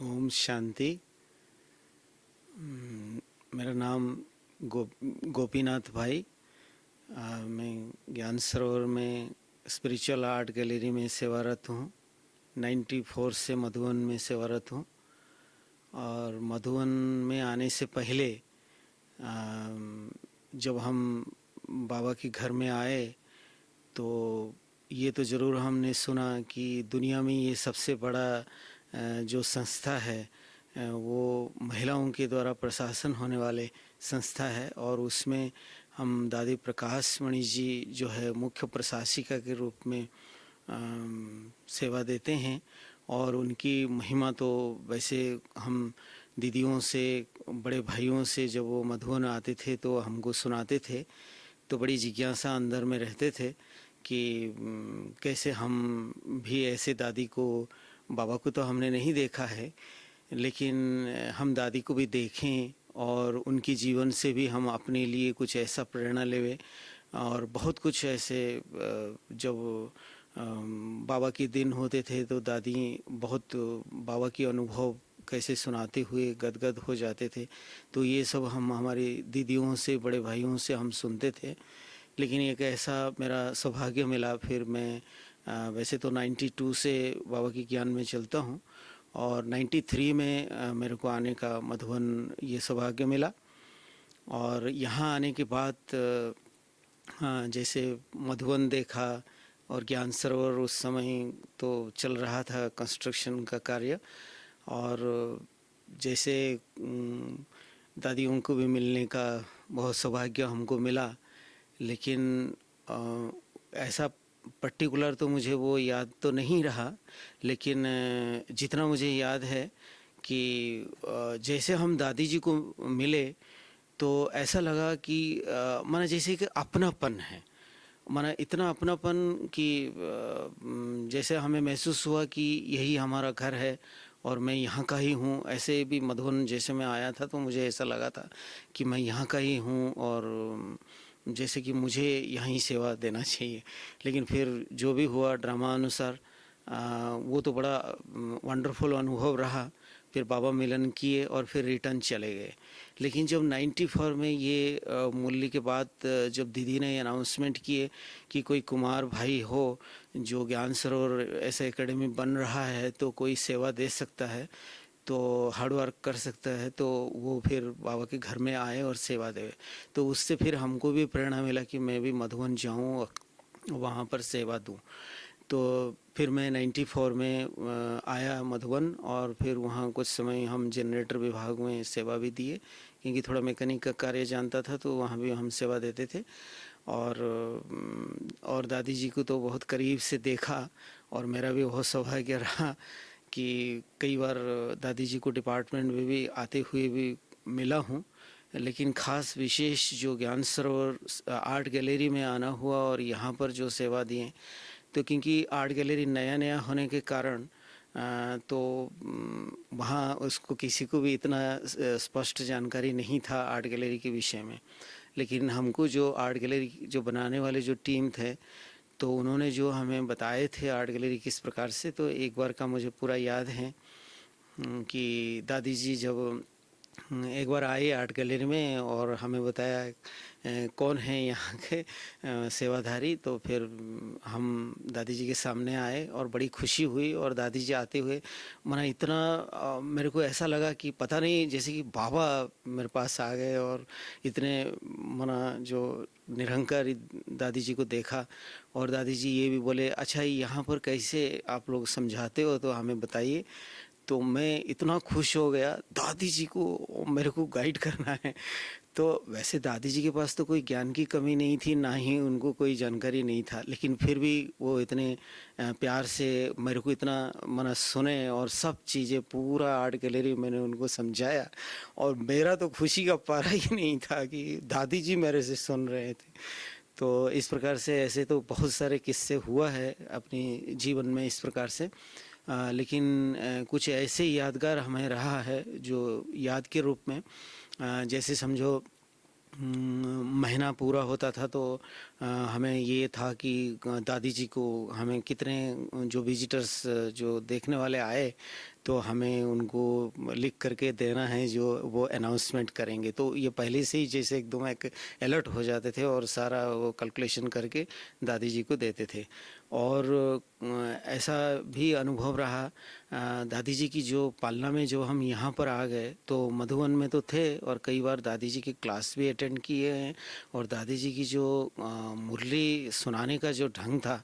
ओम शांति। मेरा नाम गोपीनाथ भाई। मैं ज्ञान सरोवर में स्पिरिचुअल आर्ट गैलरी में सेवारत हूँ। 94 से मधुबन में सेवारत हूँ। और मधुबन में आने से पहले जब हम बाबा के घर में आए तो ये तो ज़रूर हमने सुना कि दुनिया में ये सबसे बड़ा जो संस्था है वो महिलाओं के द्वारा प्रशासन होने वाले संस्था है। और उसमें हम दादी प्रकाश मणि जी जो है मुख्य प्रशासिका के रूप में सेवा देते हैं। और उनकी महिमा तो वैसे हम दीदियों से, बड़े भाइयों से जब वो मधुबन आते थे तो हमको सुनाते थे, तो बड़ी जिज्ञासा अंदर में रहते थे कि कैसे हम भी ऐसे दादी को, बाबा को तो हमने नहीं देखा है, लेकिन हम दादी को भी देखें और उनकी जीवन से भी हम अपने लिए कुछ ऐसा प्रेरणा लेवे। और बहुत कुछ ऐसे जब बाबा के दिन होते थे तो दादी बहुत बाबा की अनुभव कैसे सुनाते हुए गदगद हो जाते थे। तो ये सब हम हमारी दीदियों से, बड़े भाइयों से हम सुनते थे। लेकिन एक ऐसा मेरा सौभाग्य मिला, फिर मैं वैसे तो 92 से बाबा के ज्ञान में चलता हूँ और 93 में मेरे को आने का मधुबन ये सौभाग्य मिला। और यहाँ आने के बाद जैसे मधुबन देखा और ज्ञान सरोवर उस समय तो चल रहा था कंस्ट्रक्शन का कार्य, और जैसे दादियों को भी मिलने का बहुत सौभाग्य हमको मिला। लेकिन ऐसा पर्टिकुलर तो मुझे वो याद तो नहीं रहा, लेकिन जितना मुझे याद है कि जैसे हम दादी जी को मिले तो ऐसा लगा कि माना जैसे कि अपनापन है, माना इतना अपनापन कि जैसे हमें महसूस हुआ कि यही हमारा घर है और मैं यहाँ का ही हूँ। ऐसे भी मधुबन जैसे मैं आया था तो मुझे ऐसा लगा था कि मैं यहाँ का ही हूँ और जैसे कि मुझे यहीं सेवा देना चाहिए। लेकिन फिर जो भी हुआ ड्रामा अनुसार वो तो बड़ा वंडरफुल अनुभव रहा। फिर बाबा मिलन किए और फिर रिटर्न चले गए। लेकिन जब 94 में ये मूल्य के बाद जब दीदी ने अनाउंसमेंट किए कि कोई कुमार भाई हो जो ज्ञान सरोवर ऐसे एकेडमी बन रहा है तो कोई सेवा दे सकता है, तो हार्ड वर्क कर सकता है, तो वो फिर बाबा के घर में आए और सेवा दे। तो उससे फिर हमको भी प्रेरणा मिला कि मैं भी मधुबन जाऊँ और वहाँ पर सेवा दूँ। तो फिर मैं 94 में आया मधुबन और फिर वहाँ कुछ समय हम जनरेटर विभाग में सेवा भी दिए, क्योंकि थोड़ा मैकेनिक का कार्य जानता था तो वहाँ भी हम सेवा देते थे। और दादी जी को तो बहुत करीब से देखा और मेरा भी बहुत सौभाग्य रहा कि कई बार दादी जी को डिपार्टमेंट में भी आते हुए भी मिला हूँ। लेकिन ख़ास विशेष जो ज्ञान सरोवर आर्ट गैलरी में आना हुआ और यहाँ पर जो सेवा दिए, तो क्योंकि आर्ट गैलरी नया नया होने के कारण तो वहाँ उसको किसी को भी इतना स्पष्ट जानकारी नहीं था आर्ट गैलरी के विषय में। लेकिन हमको जो आर्ट गैलरी जो बनाने वाले जो टीम थे तो उन्होंने जो हमें बताए थे आर्ट गैलरी किस प्रकार से, तो एक बार का मुझे पूरा याद है कि दादी जी जब एक बार आए आर्ट गैलरी में और हमें बताया कौन है यहाँ के सेवाधारी। तो फिर हम दादी जी के सामने आए और बड़ी खुशी हुई। और दादी जी आते हुए माना इतना मेरे को ऐसा लगा कि पता नहीं जैसे कि बाबा मेरे पास आ गए और इतने माना जो निरंकार दादी जी को देखा। और दादी जी ये भी बोले, अच्छा यहाँ पर कैसे आप लोग समझाते हो तो हमें बताइए। तो मैं इतना खुश हो गया, दादी जी को मेरे को गाइड करना है। तो वैसे दादी जी के पास तो कोई ज्ञान की कमी नहीं थी, ना ही उनको कोई जानकारी नहीं था, लेकिन फिर भी वो इतने प्यार से मेरे को इतना मना सुने और सब चीज़ें पूरा आर्ट गैलरी मैंने उनको समझाया। और मेरा तो खुशी का पारा ही नहीं था कि दादी जी मेरे से सुन रहे थे। तो इस प्रकार से ऐसे तो बहुत सारे किस्से हुआ है अपनी जीवन में इस प्रकार से। लेकिन कुछ ऐसे यादगार हमें रहा है जो याद के रूप में जैसे समझो महीना पूरा होता था तो हमें ये था कि दादी जी को हमें कितने जो विजिटर्स जो देखने वाले आए तो हमें उनको लिख करके देना है जो वो अनाउंसमेंट करेंगे। तो ये पहले से ही जैसे एकदम एक अलर्ट हो जाते थे और सारा वो कैलकुलेशन करके दादी जी को देते थे। और ऐसा भी अनुभव रहा दादी जी की जो पालना में जो हम यहाँ पर आ गए तो मधुबन में तो थे और कई बार दादी जी की क्लास भी अटेंड किए हैं। और दादी जी की जो मुरली सुनाने का जो ढंग था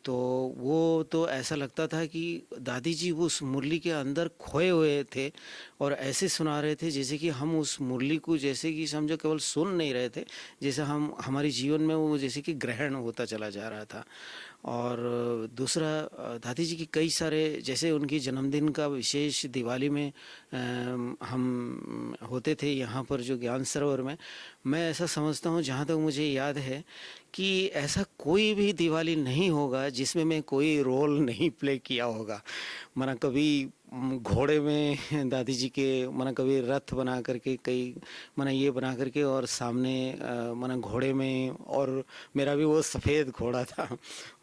तो वो तो ऐसा लगता था कि दादी जी वो उस मुरली के अंदर खोए हुए थे और ऐसे सुना रहे थे जैसे कि हम उस मुरली को जैसे कि समझो केवल सुन नहीं रहे थे, जैसे हम हमारे जीवन में वो जैसे कि ग्रहण होता चला जा रहा था। और दूसरा दादी जी की कई सारे जैसे उनकी जन्मदिन का विशेष दिवाली में हम होते थे यहाँ पर जो ज्ञान सरोवर में। मैं ऐसा समझता हूँ जहाँ तक मुझे याद है कि ऐसा कोई भी दिवाली नहीं होगा जिसमें मैं कोई रोल नहीं प्ले किया होगा। मना कभी घोड़े में दादी जी के मना कभी रथ बना करके कई मना ये बना करके और सामने मना घोड़े में और मेरा भी वो सफ़ेद घोड़ा था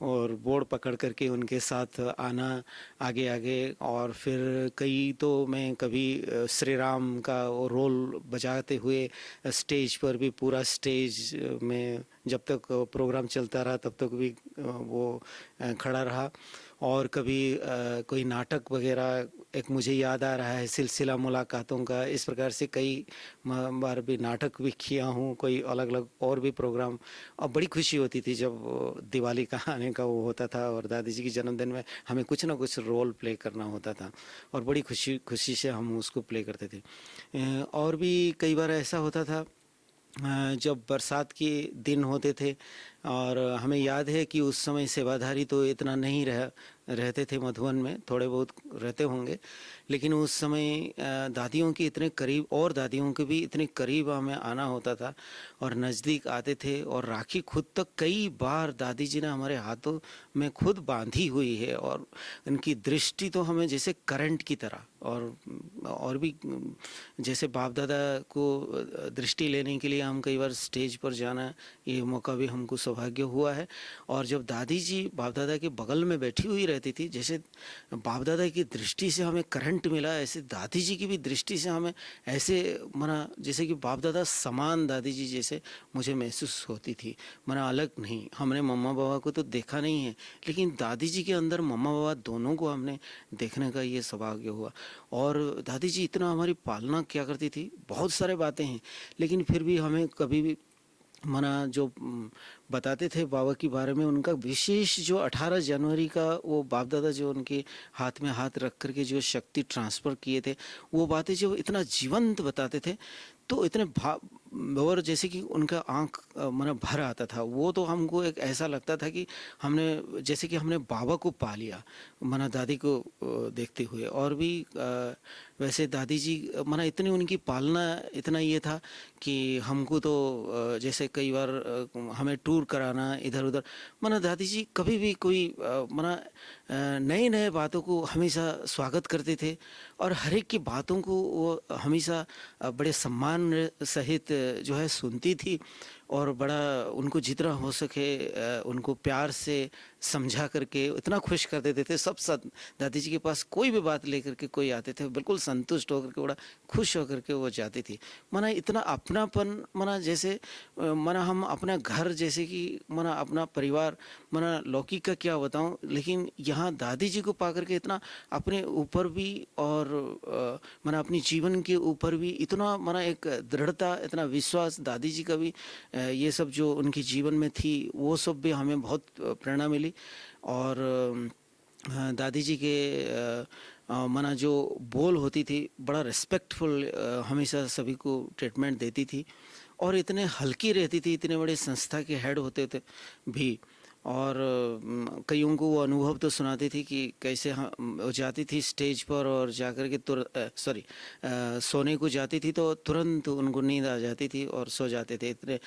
और बोर्ड पकड़ करके उनके साथ आना आगे आगे। और फिर कई तो मैं कभी श्री राम का वो रोल बजाते हुए स्टेज पर भी पूरा स्टेज में जब तक प्रोग्राम चलता रहा तब तक भी वो खड़ा रहा। और कभी कोई नाटक वगैरह एक मुझे याद आ रहा है सिलसिला मुलाकातों का, इस प्रकार से कई बार भी नाटक भी किया हूँ कोई अलग अलग और भी प्रोग्राम। और बड़ी खुशी होती थी जब दिवाली का आने का वो होता था और दादी जी की जन्मदिन में हमें कुछ ना कुछ रोल प्ले करना होता था और बड़ी खुशी खुशी से हम उसको प्ले करते थे। और भी कई बार ऐसा होता था जब बरसात के दिन होते थे और हमें याद है कि उस समय सेवाधारी तो इतना नहीं रहते थे मधुबन में, थोड़े बहुत रहते होंगे, लेकिन उस समय दादियों के इतने करीब और दादियों के भी इतने करीब हमें आना होता था और नज़दीक आते थे। और राखी खुद तक कई बार दादी जी ने हमारे हाथों में खुद बांधी हुई है और उनकी दृष्टि तो हमें जैसे करंट की तरह। और भी जैसे बाप दादा को दृष्टि लेने के लिए हम कई बार स्टेज पर जाना ये मौका भी हमको सौभाग्य हुआ है। और जब दादी जी बाप दादा के बगल में बैठी हुई रहती थी, जैसे बाप दादा की दृष्टि से हमें करंट मिला ऐसे दादी जी की भी दृष्टि से हमें ऐसे मना जैसे कि बाप दादा समान दादी जी जैसे मुझे महसूस होती थी। मना अलग नहीं, हमने मम्मा बाबा को तो देखा नहीं है लेकिन दादी जी के अंदर मम्मा बाबा दोनों को हमने देखने का ये सौभाग्य हुआ। और दादी जी इतना हमारी पालना क्या करती थी, बहुत सारे बातें हैं लेकिन फिर भी हमें कभी भी मना जो बताते थे बाबा के बारे में उनका विशेष जो 18 जनवरी का वो बाप दादा जो उनके हाथ में हाथ रख करके जो शक्ति ट्रांसफ़र किए थे वो बातें जो इतना जीवंत बताते थे तो इतने भाव और जैसे कि उनका आँख मना भर आता था। वो तो हमको एक ऐसा लगता था कि हमने जैसे कि हमने बाबा को पा लिया मना दादी को देखते हुए। और भी वैसे दादी जी मना इतनी उनकी पालना इतना ये था कि हमको तो जैसे कई बार हमें टूर कराना इधर उधर मना दादी जी कभी भी कोई मना नए नए बातों को हमेशा स्वागत करते थे और हर एक की बातों को वो हमेशा बड़े सम्मान सहित जो है सुनती थी और बड़ा उनको जितना हो सके उनको प्यार से समझा करके इतना खुश कर देते थे। सब दादी जी के पास कोई भी बात लेकर के कोई आते थे बिल्कुल संतुष्ट होकर के बड़ा खुश होकर के वो जाती थी। माना इतना अपनापन माना जैसे माना हम अपना घर जैसे कि माना अपना परिवार माना लौकिक का क्या बताऊं, लेकिन यहाँ दादी जी को पा करके इतना अपने ऊपर भी और माना अपनी जीवन के ऊपर भी इतना माना एक दृढ़ता इतना विश्वास दादी जी का भी ये सब जो उनके जीवन में थी वो सब भी हमें बहुत प्रेरणा मिली। और दादी जी के मना जो बोल होती थी बड़ा रिस्पेक्टफुल हमेशा सभी को ट्रीटमेंट देती थी और इतने हल्की रहती थी, इतने बड़े संस्था के हेड होते थे भी। और कईयों को वो अनुभव तो सुनाती थी कि कैसे वो जाती थी स्टेज पर और जाकर के सोने को जाती थी तो तुरंत उनको नींद आ जाती थी और सो जाते थे। इतने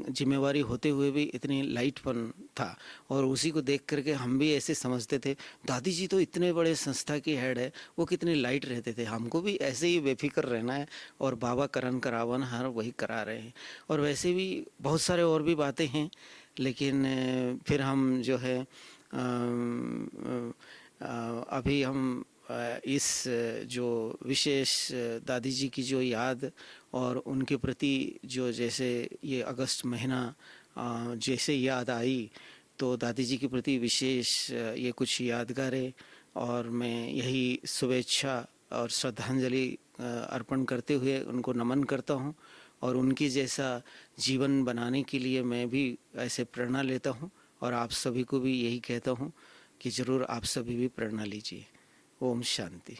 जिम्मेवारी होते हुए भी इतनी लाइटपन था, और उसी को देख करके हम भी ऐसे समझते थे, दादी जी तो इतने बड़े संस्था की हेड है, वो कितने लाइट रहते थे, हमको भी ऐसे ही बेफिक्र रहना है। और बाबा करन करावन हर वही करा रहे हैं। और वैसे भी बहुत सारे और भी बातें हैं, लेकिन फिर हम जो है अभी हम इस जो विशेष दादी जी की जो याद और उनके प्रति जो जैसे ये अगस्त महीना जैसे याद आई, तो दादी जी के प्रति विशेष ये कुछ यादगारें, और मैं यही शुभेच्छा और श्रद्धांजलि अर्पण करते हुए उनको नमन करता हूँ। और उनकी जैसा जीवन बनाने के लिए मैं भी ऐसे प्रेरणा लेता हूँ, और आप सभी को भी यही कहता हूँ कि ज़रूर आप सभी भी प्रेरणा लीजिए। ओम शांति।